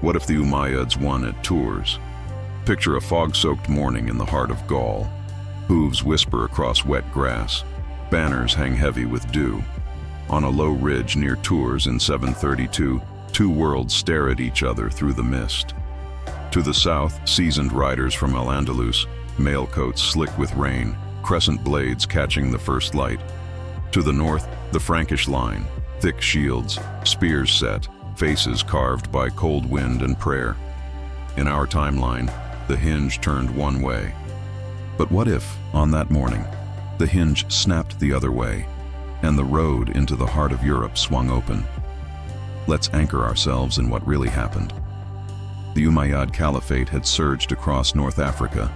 What if the Umayyads won at Tours? Picture a fog-soaked morning in the heart of Gaul. Hooves whisper across wet grass. Banners hang heavy with dew. On a low ridge near Tours in 732, two worlds stare at each other through the mist. To the south, seasoned riders from al-Andalus, mail coats slick with rain, crescent blades catching the first light. To the north, the Frankish line, thick shields, spears set, faces carved by cold wind and prayer. In our timeline, the hinge turned one way. But what if, on that morning, the hinge snapped the other way, and the road into the heart of Europe swung open? Let's anchor ourselves in what really happened. The Umayyad Caliphate had surged across North Africa,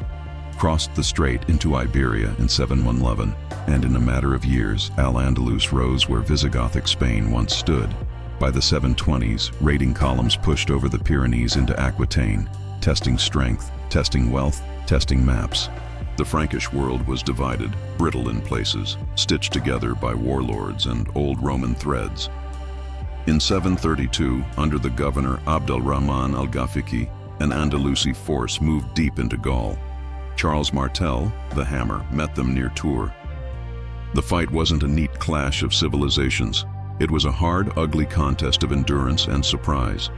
crossed the strait into Iberia in 711, and in a matter of years, al-Andalus rose where Visigothic Spain once stood. By the 720s, raiding columns pushed over the Pyrenees into Aquitaine, testing strength, testing wealth, testing maps. The Frankish world was divided, brittle in places, stitched together by warlords and old Roman threads. In 732, under the governor Abd al-Rahman al-Ghafiqi, an Andalusi force moved deep into Gaul. Charles Martel, the Hammer, met them near Tours. The fight wasn't a neat clash of civilizations. It was a hard, ugly contest of endurance and surprise.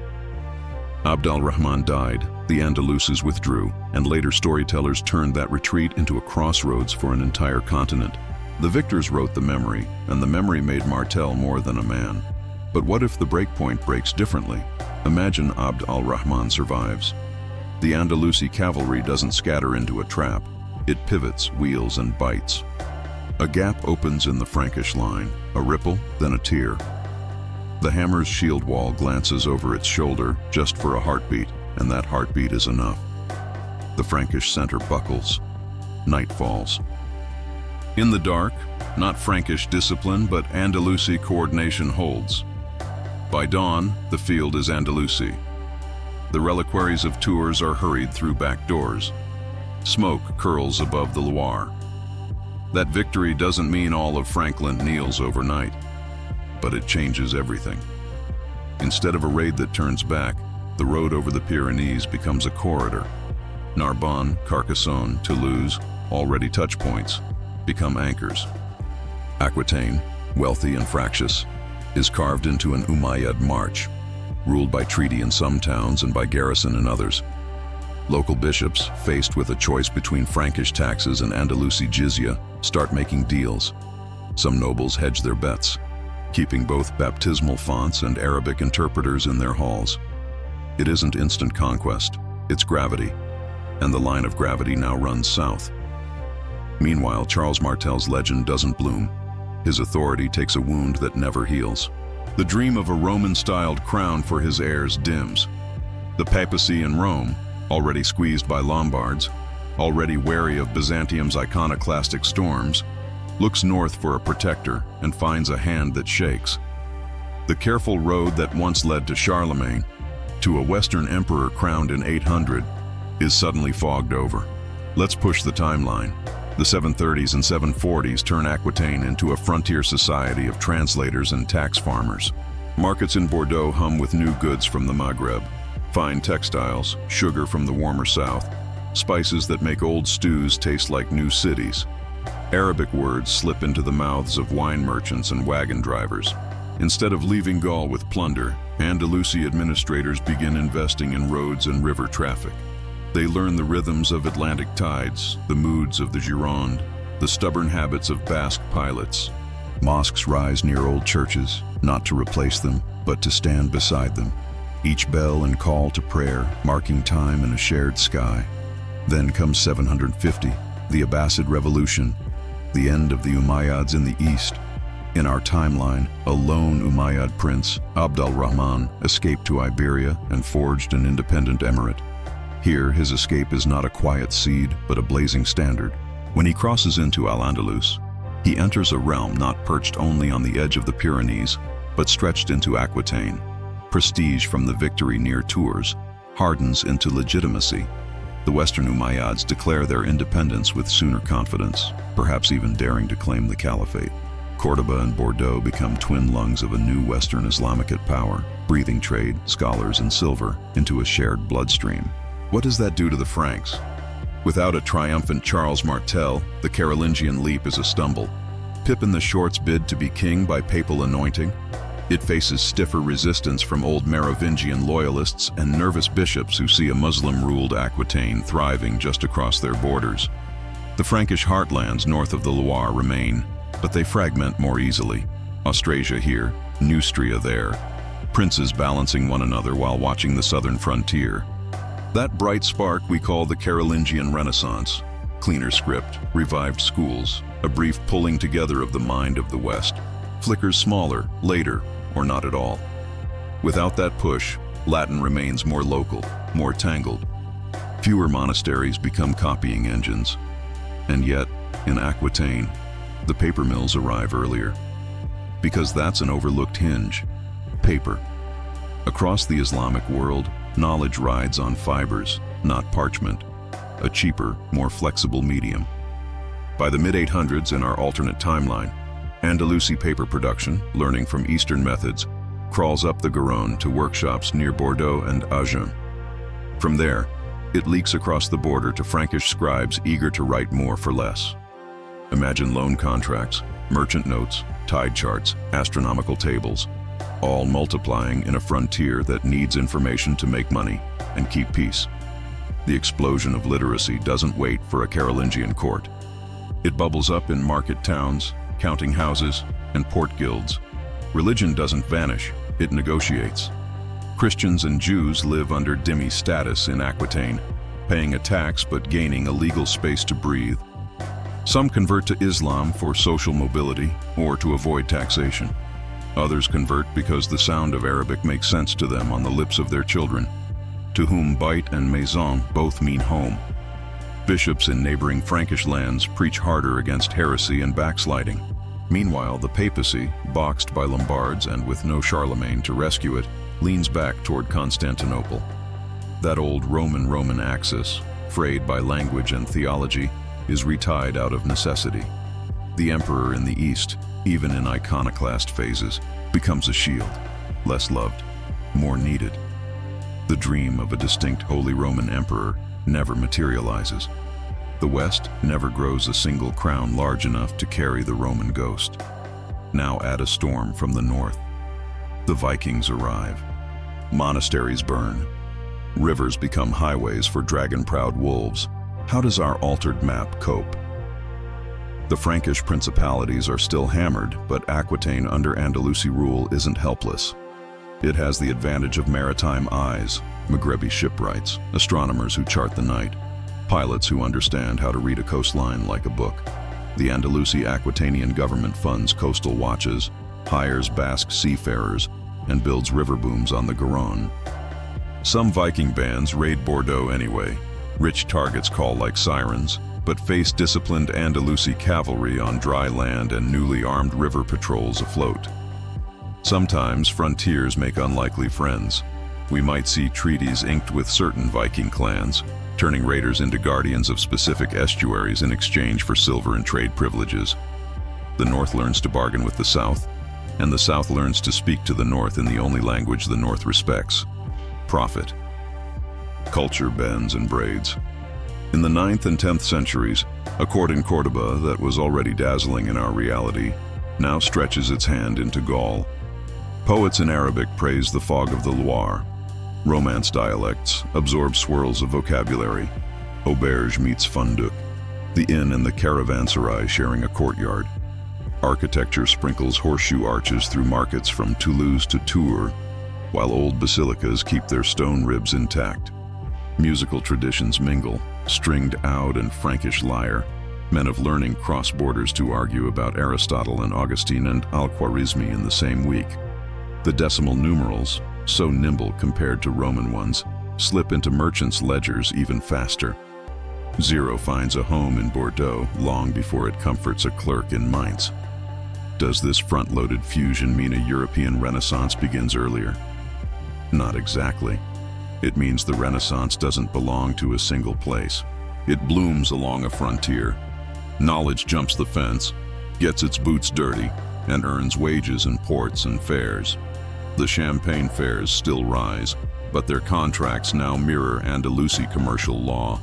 Abd al-Rahman died, the Andaluses withdrew, and later storytellers turned that retreat into a crossroads for an entire continent. The victors wrote the memory, and the memory made Martel more than a man. But what if the breakpoint breaks differently? Imagine Abd al-Rahman survives. The Andalusi cavalry doesn't scatter into a trap. It pivots, wheels, and bites. A gap opens in the Frankish line, a ripple, then a tear. The hammer's shield wall glances over its shoulder just for a heartbeat, and that heartbeat is enough. The Frankish center buckles. Night falls. In the dark, not Frankish discipline, but Andalusi coordination holds. By dawn, the field is Andalusi. The reliquaries of Tours are hurried through back doors. Smoke curls above the Loire. That victory doesn't mean all of Franklin kneels overnight, but it changes everything. Instead of a raid that turns back, the road over the Pyrenees becomes a corridor. Narbonne, Carcassonne, Toulouse, already touch points, become anchors. Aquitaine, wealthy and fractious, is carved into an Umayyad march, ruled by treaty in some towns and by garrison in others. Local bishops, faced with a choice between Frankish taxes and Andalusi jizya, start making deals. Some nobles hedge their bets, keeping both baptismal fonts and Arabic interpreters in their halls. It isn't instant conquest, it's gravity, and the line of gravity now runs south. Meanwhile, Charles Martel's legend doesn't bloom. His authority takes a wound that never heals. The dream of a Roman-styled crown for his heirs dims. The papacy in Rome, already squeezed by Lombards, already wary of Byzantium's iconoclastic storms, looks north for a protector and finds a hand that shakes. The careful road that once led to Charlemagne, to a Western emperor crowned in 800, is suddenly fogged over. Let's push the timeline. The 730s and 740s turn Aquitaine into a frontier society of translators and tax farmers. Markets in Bordeaux hum with new goods from the Maghreb, fine textiles, sugar from the warmer south, spices that make old stews taste like new cities. Arabic words slip into the mouths of wine merchants and wagon drivers. Instead of leaving Gaul with plunder, Andalusi administrators begin investing in roads and river traffic. They learn the rhythms of Atlantic tides, the moods of the Gironde, the stubborn habits of Basque pilots. Mosques rise near old churches, not to replace them, but to stand beside them. Each bell and call to prayer, marking time in a shared sky. Then comes 750, the Abbasid Revolution, the end of the Umayyads in the east. In our timeline, a lone Umayyad prince, Abd al-Rahman, escaped to Iberia and forged an independent emirate. Here, his escape is not a quiet seed, but a blazing standard. When he crosses into al-Andalus, he enters a realm not perched only on the edge of the Pyrenees, but stretched into Aquitaine. Prestige from the victory near Tours hardens into legitimacy. The Western Umayyads declare their independence with sooner confidence, perhaps even daring to claim the caliphate. Cordoba and Bordeaux become twin lungs of a new Western Islamicate power, breathing trade, scholars, and silver into a shared bloodstream. What does that do to the Franks? Without a triumphant Charles Martel, the Carolingian leap is a stumble. Pippin the Short's bid to be king by papal anointing? It faces stiffer resistance from old Merovingian loyalists and nervous bishops who see a Muslim-ruled Aquitaine thriving just across their borders. The Frankish heartlands north of the Loire remain, but they fragment more easily. Austrasia here, Neustria there, princes balancing one another while watching the southern frontier. That bright spark we call the Carolingian Renaissance. Cleaner script, revived schools, a brief pulling together of the mind of the West. Flickers smaller, later, or not at all. Without that push, Latin remains more local, more tangled. Fewer monasteries become copying engines. And yet, in Aquitaine, the paper mills arrive earlier. Because that's an overlooked hinge: paper. Across the Islamic world, knowledge rides on fibers, not parchment, a cheaper, more flexible medium. By the mid-800s in our alternate timeline, Andalusi paper production, learning from Eastern methods, crawls up the Garonne to workshops near Bordeaux and Agen. From there, it leaks across the border to Frankish scribes eager to write more for less. Imagine loan contracts, merchant notes, tide charts, astronomical tables, all multiplying in a frontier that needs information to make money and keep peace. The explosion of literacy doesn't wait for a Carolingian court. It bubbles up in market towns, counting houses, and port guilds. Religion doesn't vanish, it negotiates. Christians and Jews live under dhimmi status in Aquitaine, paying a tax but gaining a legal space to breathe. Some convert to Islam for social mobility or to avoid taxation. Others convert because the sound of Arabic makes sense to them on the lips of their children, to whom bait and maison both mean home. Bishops in neighboring Frankish lands preach harder against heresy and backsliding. Meanwhile, the papacy, boxed by Lombards and with no Charlemagne to rescue it, leans back toward Constantinople. That old Roman axis, frayed by language and theology, is retied out of necessity. The emperor in the East, even in iconoclast phases, becomes a shield, less loved, more needed. The dream of a distinct Holy Roman Emperor never materializes. The West never grows a single crown large enough to carry the Roman ghost. Now add a storm from the north. The Vikings arrive. Monasteries burn. Rivers become highways for dragon-proud wolves. How does our altered map cope? The Frankish principalities are still hammered, but Aquitaine under Andalusi rule isn't helpless. It has the advantage of maritime eyes, Maghrebi shipwrights, astronomers who chart the night, pilots who understand how to read a coastline like a book. The Andalusi Aquitanian government funds coastal watches, hires Basque seafarers, and builds river booms on the Garonne. Some Viking bands raid Bordeaux anyway. Rich targets call like sirens, but face disciplined Andalusi cavalry on dry land and newly armed river patrols afloat. Sometimes frontiers make unlikely friends. We might see treaties inked with certain Viking clans, turning raiders into guardians of specific estuaries in exchange for silver and trade privileges. The North learns to bargain with the South, and the South learns to speak to the North in the only language the North respects: profit. Culture bends and braids. In the 9th and 10th centuries, a court in Cordoba that was already dazzling in our reality now stretches its hand into Gaul. Poets in Arabic praise the fog of the Loire. Romance dialects absorb swirls of vocabulary. Auberge meets funduc. The inn and the caravanserai sharing a courtyard. Architecture sprinkles horseshoe arches through markets from Toulouse to Tours, while old basilicas keep their stone ribs intact. Musical traditions mingle, stringed oud and Frankish lyre. Men of learning cross borders to argue about Aristotle and Augustine and al-Khwarizmi in the same week. The decimal numerals, so nimble compared to Roman ones, slip into merchants' ledgers even faster. Zero finds a home in Bordeaux long before it comforts a clerk in Mainz. Does this front-loaded fusion mean a European Renaissance begins earlier? Not exactly. It means the Renaissance doesn't belong to a single place. It blooms along a frontier. Knowledge jumps the fence, gets its boots dirty, and earns wages in ports and fairs. The Champagne fairs still rise, but their contracts now mirror Andalusi commercial law.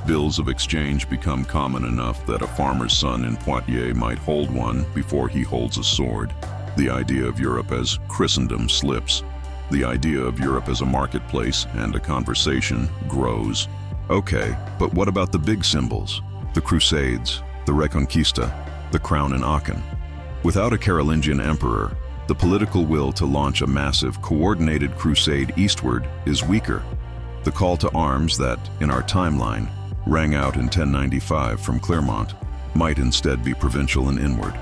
Bills of exchange become common enough that a farmer's son in Poitiers might hold one before he holds a sword. The idea of Europe as Christendom slips. The idea of Europe as a marketplace and a conversation grows. Okay, but what about the big symbols? The Crusades, the Reconquista, the crown in Aachen. Without a Carolingian emperor, the political will to launch a massive, coordinated crusade eastward is weaker. The call to arms that, in our timeline, rang out in 1095 from Clermont might instead be provincial and inward,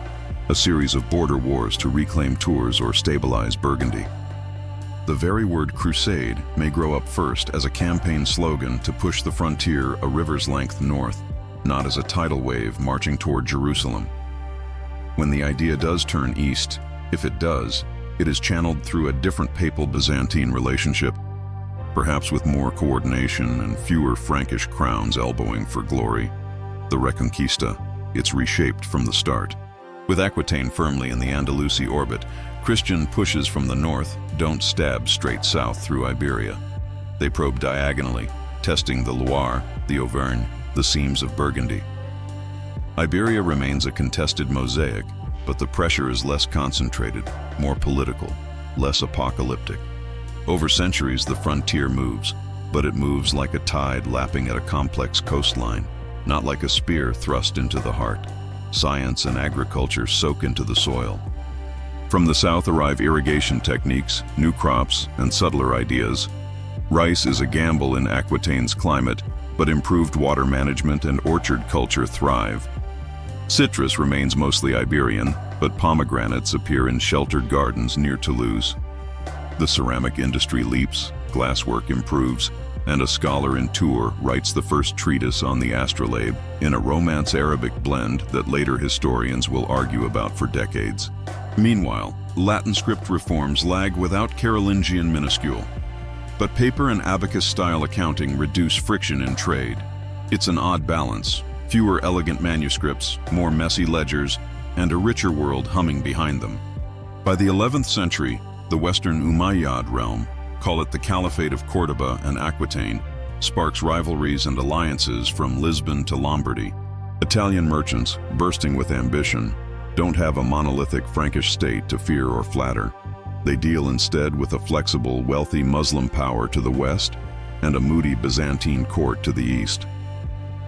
a series of border wars to reclaim Tours or stabilize Burgundy. The very word crusade may grow up first as a campaign slogan to push the frontier a river's length north, not as a tidal wave marching toward Jerusalem. When the idea does turn east, if it does, it is channeled through a different papal-Byzantine relationship, perhaps with more coordination and fewer Frankish crowns elbowing for glory. The Reconquista, it's reshaped from the start. With Aquitaine firmly in the Andalusi orbit, Christian pushes from the north don't stab straight south through Iberia. They probe diagonally, testing the Loire, the Auvergne, the seams of Burgundy. Iberia remains a contested mosaic, but the pressure is less concentrated, more political, less apocalyptic. Over centuries, the frontier moves, but it moves like a tide lapping at a complex coastline, not like a spear thrust into the heart. Science and agriculture soak into the soil. From the south arrive irrigation techniques, new crops, and subtler ideas. Rice is a gamble in Aquitaine's climate, but improved water management and orchard culture thrive. Citrus remains mostly Iberian, but pomegranates appear in sheltered gardens near Toulouse. The ceramic industry leaps, glasswork improves, and a scholar in Tours writes the first treatise on the astrolabe in a Romance Arabic blend that later historians will argue about for decades. Meanwhile, Latin script reforms lag without Carolingian minuscule. But paper and abacus-style accounting reduce friction in trade. It's an odd balance: fewer elegant manuscripts, more messy ledgers, and a richer world humming behind them. By the 11th century, the Western Umayyad realm, call it the Caliphate of Cordoba and Aquitaine, sparks rivalries and alliances from Lisbon to Lombardy. Italian merchants, bursting with ambition, don't have a monolithic Frankish state to fear or flatter. They deal instead with a flexible, wealthy Muslim power to the west and a moody Byzantine court to the east.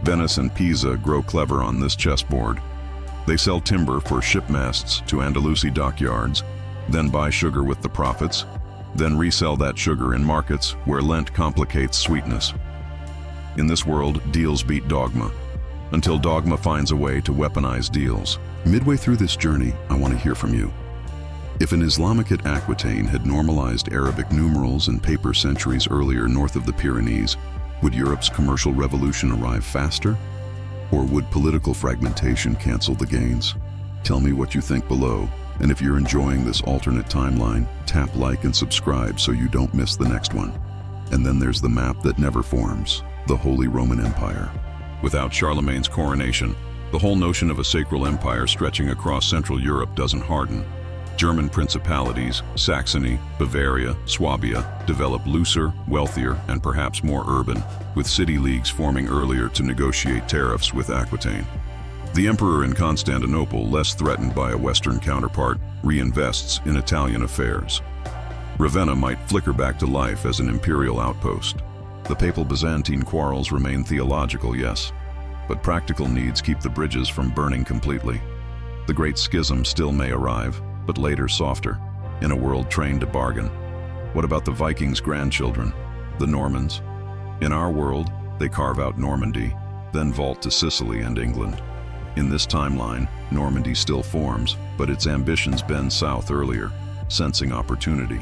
Venice and Pisa grow clever on this chessboard. They sell timber for shipmasts to Andalusi dockyards, then buy sugar with the profits, then resell that sugar in markets where Lent complicates sweetness. In this world, deals beat dogma, until dogma finds a way to weaponize deals. Midway through this journey, I want to hear from you. If an Islamicate Aquitaine had normalized Arabic numerals and paper centuries earlier north of the Pyrenees, would Europe's commercial revolution arrive faster? Or would political fragmentation cancel the gains? Tell me what you think below, and if you're enjoying this alternate timeline, tap like and subscribe so you don't miss the next one. And then there's the map that never forms, the Holy Roman Empire. Without Charlemagne's coronation, the whole notion of a sacral empire stretching across Central Europe doesn't harden. German principalities, Saxony, Bavaria, Swabia, develop looser, wealthier, and perhaps more urban, with city leagues forming earlier to negotiate tariffs with Aquitaine. The emperor in Constantinople, less threatened by a Western counterpart, reinvests in Italian affairs. Ravenna might flicker back to life as an imperial outpost. The papal-Byzantine quarrels remain theological, yes, but practical needs keep the bridges from burning completely. The Great Schism still may arrive, but later softer, in a world trained to bargain. What about the Vikings' grandchildren, the Normans? In our world, they carve out Normandy, then vault to Sicily and England. In this timeline, Normandy still forms, but its ambitions bend south earlier, sensing opportunity.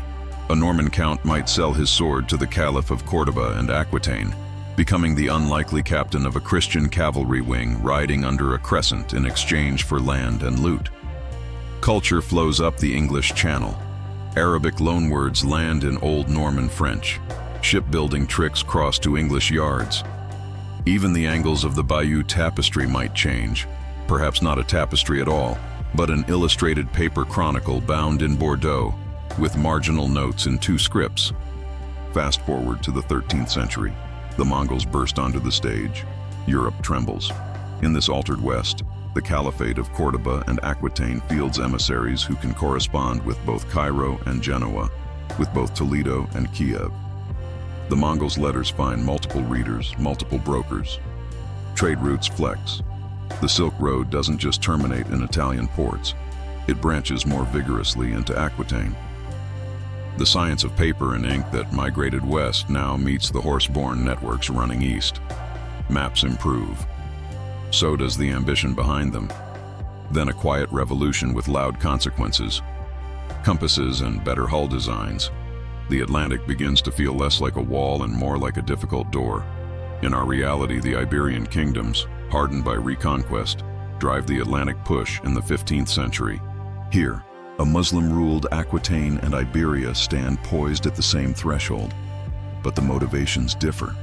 A Norman count might sell his sword to the Caliph of Cordoba and Aquitaine, becoming the unlikely captain of a Christian cavalry wing riding under a crescent in exchange for land and loot. Culture flows up the English Channel. Arabic loanwords land in Old Norman French. Shipbuilding tricks cross to English yards. Even the angles of the Bayeux tapestry might change. Perhaps not a tapestry at all, but an illustrated paper chronicle bound in Bordeaux with marginal notes in 2 scripts. Fast forward to the 13th century. The Mongols burst onto the stage. Europe trembles. In this altered West, the caliphate of Cordoba and Aquitaine fields emissaries who can correspond with both Cairo and Genoa, with both Toledo and Kiev. The Mongols' letters find multiple readers, multiple brokers. Trade routes flex. The Silk Road doesn't just terminate in Italian ports, it branches more vigorously into Aquitaine. The science of paper and ink that migrated west now meets the horse-borne networks running east. Maps improve. So does the ambition behind them. Then a quiet revolution with loud consequences. Compasses and better hull designs. The Atlantic begins to feel less like a wall and more like a difficult door. In our reality, the Iberian kingdoms, hardened by reconquest, drive the Atlantic push in the 15th century. Here, a Muslim-ruled Aquitaine and Iberia stand poised at the same threshold. But the motivations differ.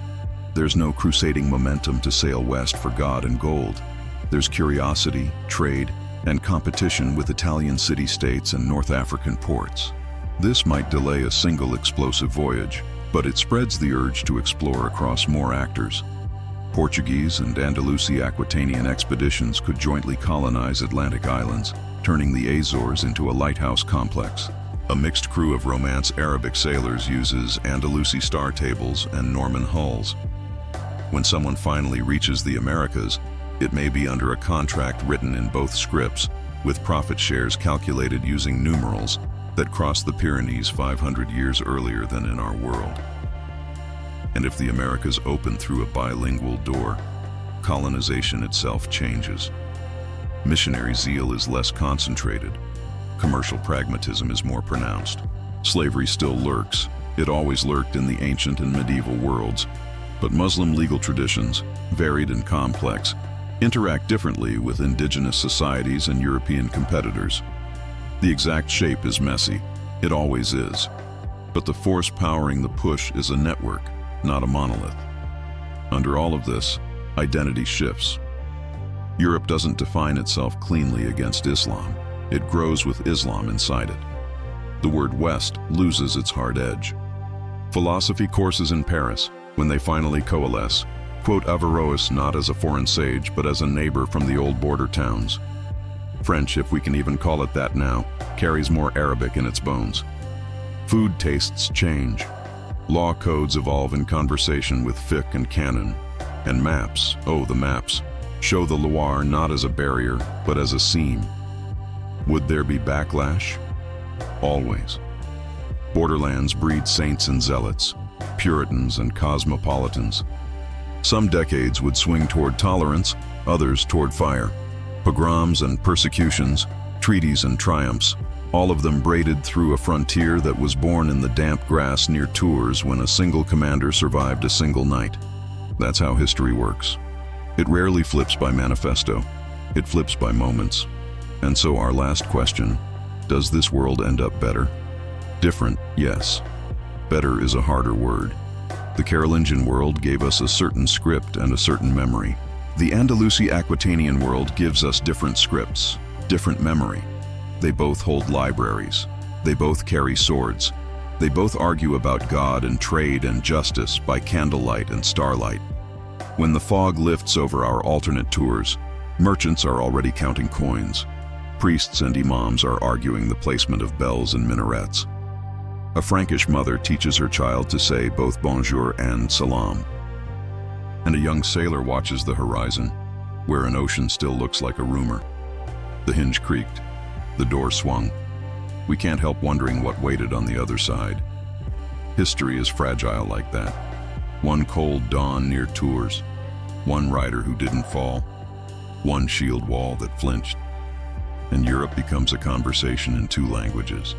There's no crusading momentum to sail west for God and gold. There's curiosity, trade, and competition with Italian city-states and North African ports. This might delay a single explosive voyage, but it spreads the urge to explore across more actors. Portuguese and Andalusi Aquitanian expeditions could jointly colonize Atlantic islands, turning the Azores into a lighthouse complex. A mixed crew of Romance Arabic sailors uses Andalusi star tables and Norman hulls. When someone finally reaches the Americas, it may be under a contract written in both scripts, with profit shares calculated using numerals that crossed the Pyrenees 500 years earlier than in our world. And if the Americas open through a bilingual door, colonization itself changes. Missionary zeal is less concentrated. Commercial pragmatism is more pronounced. Slavery still lurks. It always lurked in the ancient and medieval worlds. But Muslim legal traditions, varied and complex, interact differently with indigenous societies and European competitors. The exact shape is messy. It always is. But the force powering the push is a network, not a monolith. Under all of this, identity shifts. Europe doesn't define itself cleanly against Islam. It grows with Islam inside it. The word West loses its hard edge. Philosophy courses in Paris, when they finally coalesce, quote Averroes not as a foreign sage, but as a neighbor from the old border towns. French, if we can even call it that now, carries more Arabic in its bones. Food tastes change. Law codes evolve in conversation with fiqh and canon. And maps, oh the maps, show the Loire not as a barrier, but as a seam. Would there be backlash? Always. Borderlands breed saints and zealots, Puritans and cosmopolitans. Some decades would swing toward tolerance, others toward fire. Pogroms and persecutions, treaties and triumphs, all of them braided through a frontier that was born in the damp grass near Tours when a single commander survived a single night. That's how history works. It rarely flips by manifesto. It flips by moments. And so our last question, does this world end up better? Different, yes. Better is a harder word. The Carolingian world gave us a certain script and a certain memory. The Andalusi Aquitanian world gives us different scripts, different memory. They both hold libraries. They both carry swords. They both argue about God and trade and justice by candlelight and starlight. When the fog lifts over our alternate tours, merchants are already counting coins. Priests and imams are arguing the placement of bells and minarets. A Frankish mother teaches her child to say both bonjour and salam. And a young sailor watches the horizon, where an ocean still looks like a rumor. The hinge creaked. The door swung. We can't help wondering what waited on the other side. History is fragile like that. One cold dawn near Tours, one rider who didn't fall, one shield wall that flinched, and Europe becomes a conversation in 2 languages.